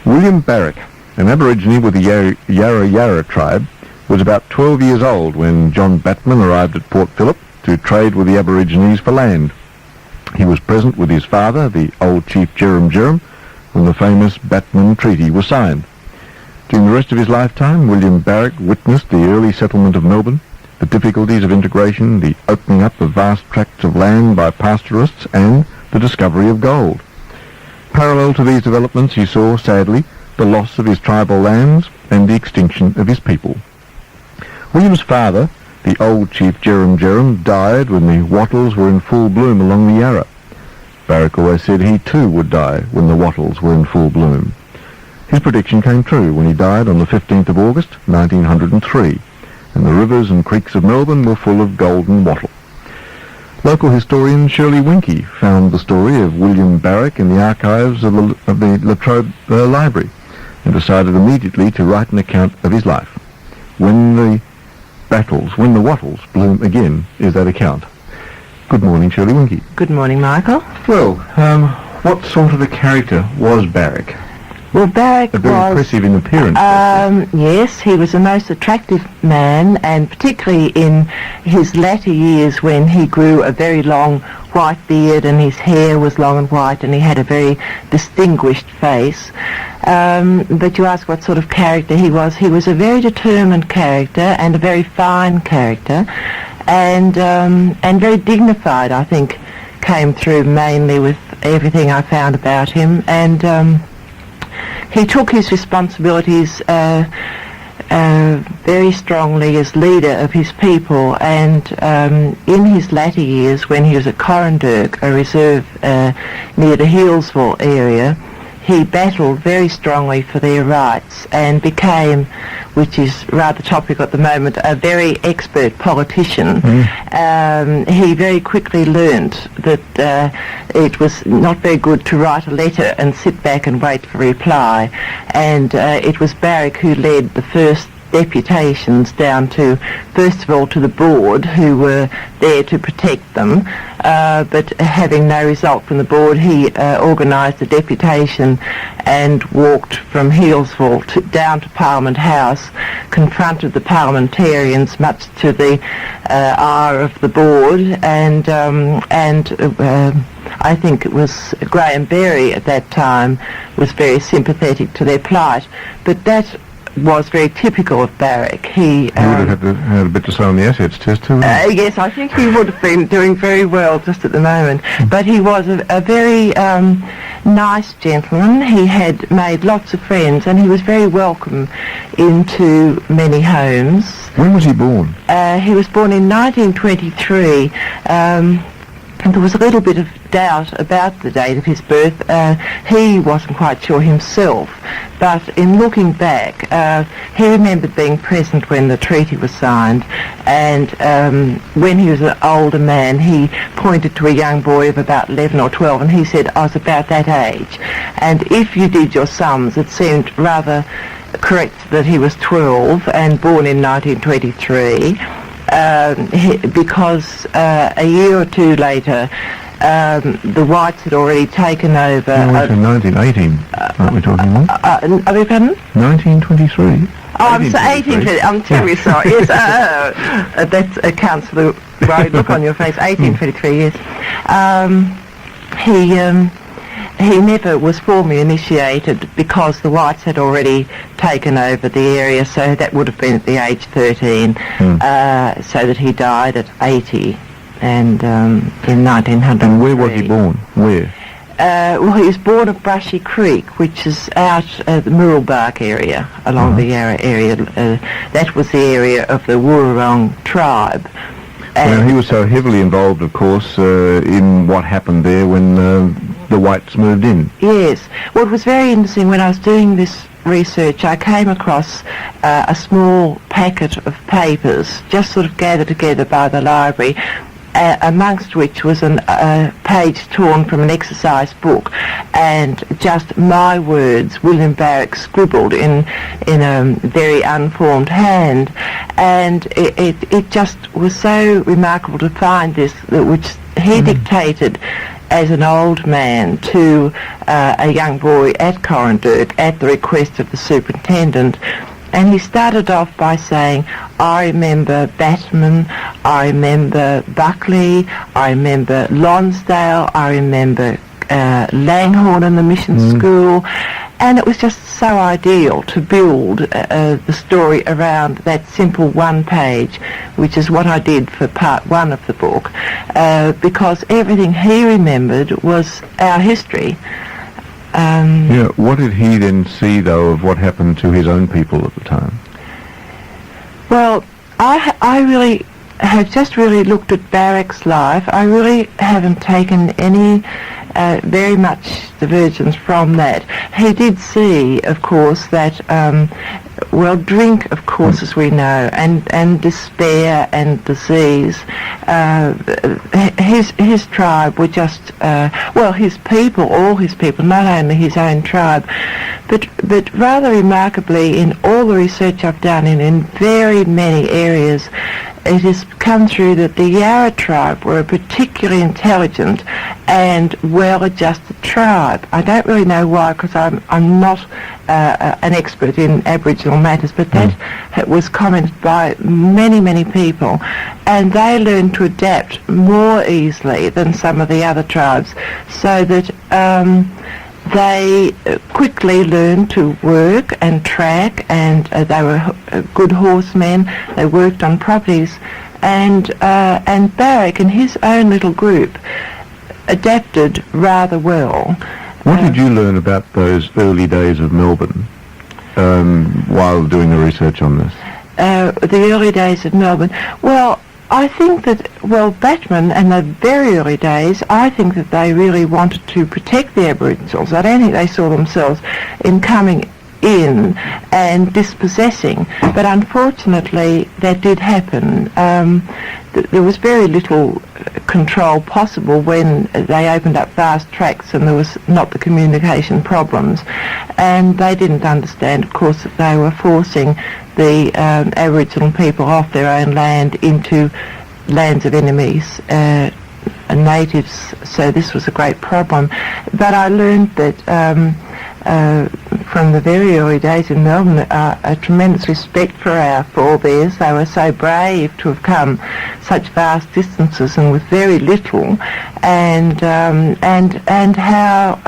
William Barak, an Aborigine with the Yarra Yarra Tribe, was about 12 years old when John Batman arrived at Port Phillip to trade with the Aborigines for land. He was present with his father, the old chief Jerem, when the famous Batman Treaty was signed. During the rest of his lifetime, William Barak witnessed the early settlement of Melbourne, the difficulties of integration, the opening up of vast tracts of land by pastoralists, and the discovery of gold. Parallel to these developments, he saw, sadly, the loss of his tribal lands and the extinction of his people. William's father, the old chief Jerem, died when the Wattles were in full bloom along the Yarra. Barak always said he too would die when the Wattles were in full bloom. His prediction came true when he died on the 15th of August, 1903, and the rivers and creeks of Melbourne were full of golden wattle. Local historian Shirley Wiencke found the story of William Barak in the archives of the La Trobe Library and decided immediately to write an account of his life. When the Wattles Bloom Again is that account. Good morning, Shirley Wiencke. Good morning, Michael. Well, what sort of a character was Barak? Well, Barak was... very impressive in appearance. Yes, he was a most attractive man, and particularly in his latter years when he grew a very long white beard and his hair was long and white and he had a very distinguished face. But you ask what sort of character he was. He was a very determined character and a very fine character, and very dignified, I think, came through mainly with everything I found about him. And he took his responsibilities very strongly as leader of his people, and in his latter years, when he was at Corranderk, a reserve near the Healesville area, he battled very strongly for their rights and became, which is rather topical at the moment, a very expert politician. He very quickly learnt that it was not very good to write a letter and sit back and wait for reply, and it was Barak who led the first deputations down to, first of all, to the board, who were there to protect them, but having no result from the board, he organised a deputation and walked from Healesville down to Parliament House, confronted the parliamentarians, much to the ire of the board, and I think it was Graham Berry at that time was very sympathetic to their plight, but that was very typical of Barak. He would have had a bit to say on the assets test too, wouldn't he? Yes, I think he would have been doing very well just at the moment. But he was a very nice gentleman. He had made lots of friends, and he was very welcome into many homes. When was he born? He was born in 1923. And there was a little bit of doubt about the date of his birth. He wasn't quite sure himself, but in looking back, he remembered being present when the treaty was signed, and when he was an older man, he pointed to a young boy of about 11 or 12, and he said, I was about that age. And if you did your sums, it seemed rather correct that he was 12 and born in 1923. Because a year or two later, the whites had already taken over... in 1918, aren't we talking about? I beg your pardon? 1923. Oh, I'm sorry, 1823. I'm terribly sorry. Yes, that accounts for the worried look on your face. 1823, yes. He never was formally initiated because the whites had already taken over the area, so that would have been at the age 13, so that he died at 80 and in 1900. And where was he born? Where? Well, he was born at Brushy Creek, which is out the Muralbark area, along the Yarra area. That was the area of the Wurrung tribe. Well, he was so heavily involved, of course, in what happened there when the whites moved in. Yes. Well, it was very interesting. When I was doing this research, I came across a small packet of papers, just sort of gathered together by the library, amongst which was a page torn from an exercise book, and just my words, William Barak, scribbled in a very unformed hand, and it just was so remarkable to find this, which he dictated as an old man to a young boy at Corranderk at the request of the superintendent. And he started off by saying, I remember Batman, I remember Buckley, I remember Lonsdale, I remember Langhorne and the mission school. And it was just so ideal to build the story around that simple one page, which is what I did for part one of the book, because everything he remembered was our history. What did he then see, though, of what happened to his own people at the time? Well, I really have just really looked at Barak's life. I really haven't taken any very much divergence from that. He did see, of course, that drink, of course, as we know, and despair and disease. His tribe were just, his people, all his people, not only his own tribe, but rather remarkably, in all the research I've done in very many areas, it has come through that the Yarra tribe were a particularly intelligent and well-adjusted tribe. I don't really know why, because I'm not an expert in Aboriginal matters, but that was commented by many people, and they learned to adapt more easily than some of the other tribes, so that they quickly learned to work and track, and they were good horsemen. They worked on properties, and Barak and his own little group adapted rather well. What did you learn about those early days of Melbourne while doing the research on this? The early days of Melbourne. Well, I think that, Batman and the very early days, I think that they really wanted to protect the Aboriginals. I don't think they saw themselves in coming in and dispossessing, but unfortunately that did happen. There was very little control possible when they opened up vast tracts and there was not the communication problems, and they didn't understand, of course, that they were forcing the Aboriginal people off their own land into lands of enemies, natives, so this was a great problem. But I learned that from the very early days in Melbourne, a tremendous respect for our forebears. They were so brave to have come such vast distances and with very little, and how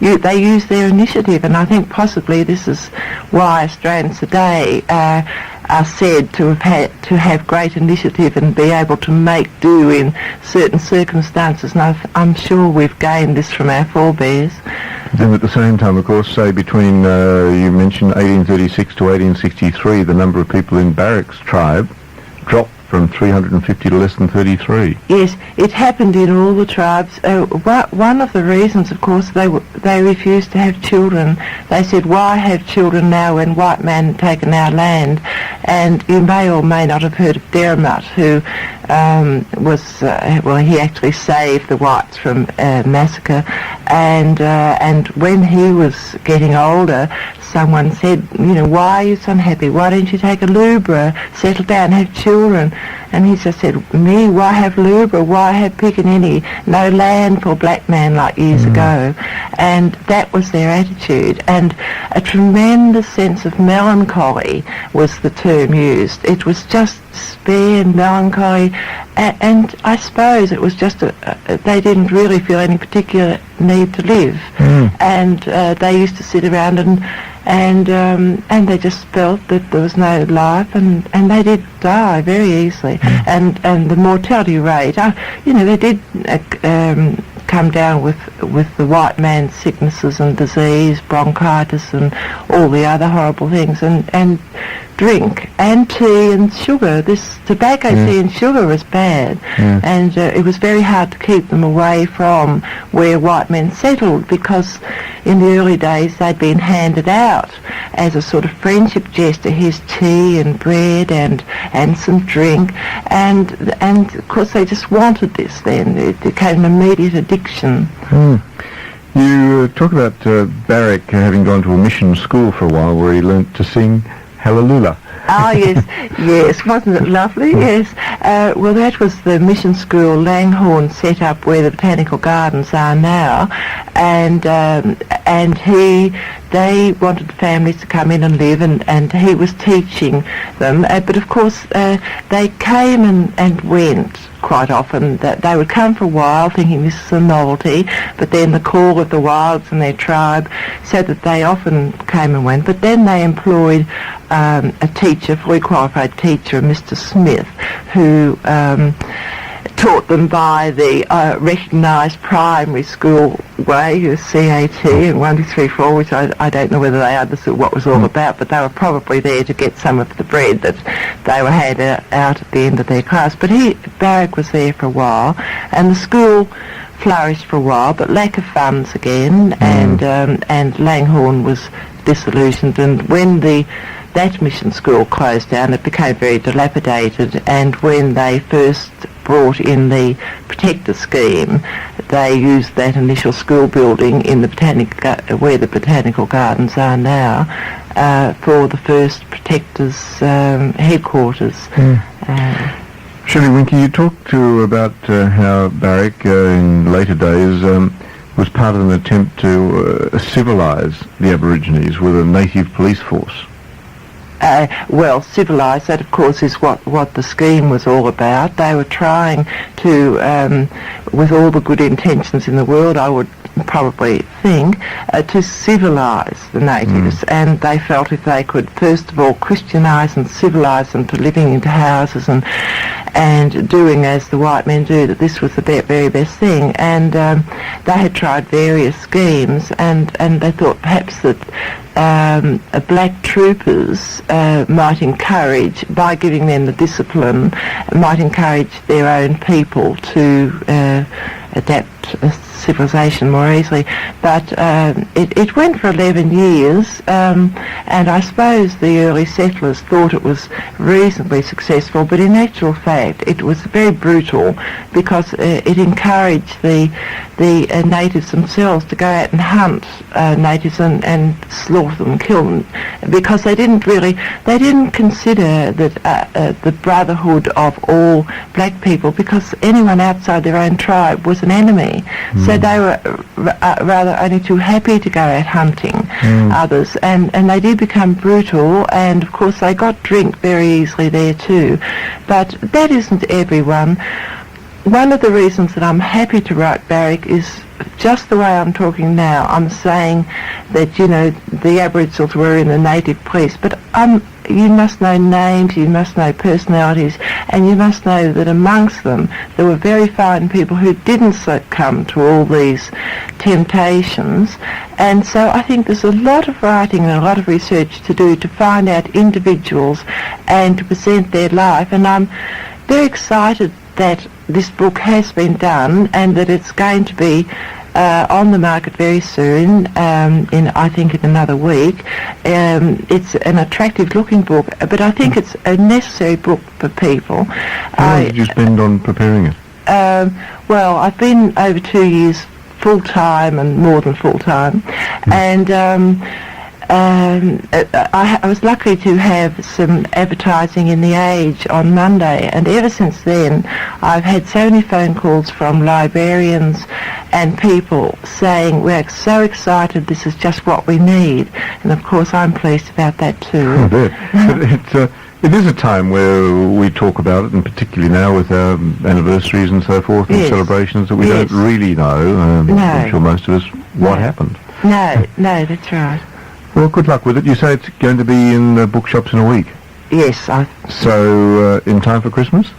they used their initiative. And I think possibly this is why Australians today are said to have great initiative and be able to make do in certain circumstances. And I'm sure we've gained this from our forebears. Then at the same time, of course, say between, you mentioned 1836 to 1863, the number of people in Barak's tribe dropped from 350 to less than 33. Yes, it happened in all the tribes. One of the reasons, of course, they refused to have children. They said, why have children now when white men had taken our land? And you may or may not have heard of Derrimut, who he actually saved the whites from massacre. And when he was getting older, someone said, why are you so unhappy? Why don't you take a lubra, settle down, have children? And he just said, me, why have lubra? Why have pickaninny? No land for black man like years ago. And that was their attitude. And a tremendous sense of melancholy was the term used. It was just despair and melancholy. And I suppose it was just they didn't really feel any particular need to live. And they used to sit around and they just felt that there was no life, and they did die very easily. And the mortality rate, they did come down with the white man's sicknesses and disease, bronchitis and all the other horrible things, and drink and tea and sugar. This tobacco, tea and sugar was bad, and it was very hard to keep them away from where white men settled, because in the early days they'd been handed out as a sort of friendship gesture, his tea and bread and some drink, and of course they just wanted this then. It became an immediate addiction. You talk about Barak having gone to a mission school for a while where he learnt to sing. Hallelujah. Oh, yes, yes. Wasn't it lovely? Yes. Well, that was the mission school Langhorne set up where the botanical gardens are now, and they wanted the families to come in and live, and he was teaching them. But of course, they came and went quite often. That they would come for a while thinking this is a novelty, but then the call of the wilds and their tribe, so that they often came and went. But then they employed a teacher, fully qualified teacher, Mr. Smith, who taught them by the recognised primary school way, CAT and 1, 2, 3, 4, which I don't know whether they understood what was all about, but they were probably there to get some of the bread that they were had out at the end of their class. But Barak was there for a while, and the school flourished for a while, but lack of funds again, and Langhorne was disillusioned, and when that mission school closed down, it became very dilapidated, and when they first brought in the protector scheme, they used that initial school building in the where the botanical gardens are now for the first protector's headquarters. Shirley Wiencke, you talked about how Barak in later days was part of an attempt to civilise the Aborigines with a native police force. Well, civilised, that of course is what the scheme was all about. They were trying to, with all the good intentions in the world, I would probably think, to civilise the natives, and they felt if they could first of all Christianise and civilise them to living into houses and doing as the white men do, that this was the very best thing. And they had tried various schemes, and they thought perhaps that black troopers might encourage, by giving them the discipline, might encourage their own people to adapt civilization more easily. But it went for 11 years, and I suppose the early settlers thought it was reasonably successful, but in actual fact it was very brutal, because it encouraged the natives themselves to go out and hunt natives and slaughter them, kill them, because they didn't consider that the brotherhood of all black people, because anyone outside their own tribe was an enemy. So they were rather only too happy to go out hunting others, and they did become brutal, and of course they got drink very easily there too. But that isn't everyone. One of the reasons that I'm happy to write Barak is just the way I'm talking now. I'm saying that, the Aboriginals were in the native police, but you must know names, you must know personalities, and you must know that amongst them there were very fine people who didn't succumb to all these temptations. And so I think there's a lot of writing and a lot of research to do to find out individuals and to present their life. And I'm very excited that this book has been done, and that it's going to be on the market very soon, I think in another week. It's an attractive looking book, but I think it's a necessary book for people. How long did you spend on preparing it? Well, I've been over 2 years full-time, and more than full-time, and I was lucky to have some advertising in The Age on Monday, and ever since then I've had so many phone calls from librarians and people saying, we're so excited, this is just what we need. And of course I'm pleased about that too. I bet. But it is a time where we talk about it, and particularly now with our anniversaries and so forth, and celebrations, that we don't really know, I'm sure most of us, what happened. No, that's right. Well, good luck with it. You say it's going to be in bookshops in a week. Yes. So, in time for Christmas?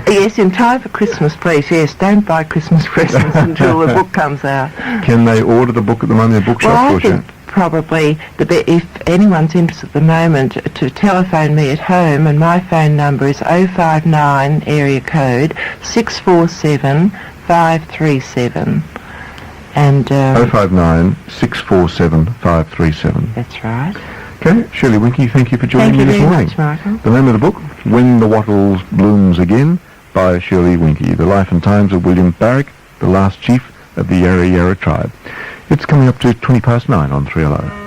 Yes, in time for Christmas, please. Yes, don't buy Christmas presents until the book comes out. Can they order the book at the moment in the bookshop? Well, I think probably, if anyone's interested at the moment, to telephone me at home, and my phone number is 059 area code 647 537. And 059 647 537. That's right. Okay, Shirley Wiencke, thank you for joining me this morning. Thank you very much, Michael. The name of the book, When the Wattles Blooms Again, by Shirley Wiencke. The Life and Times of William Barak, the last chief of the Yarra Yarra Tribe. It's coming up to 9:20 on 3LO.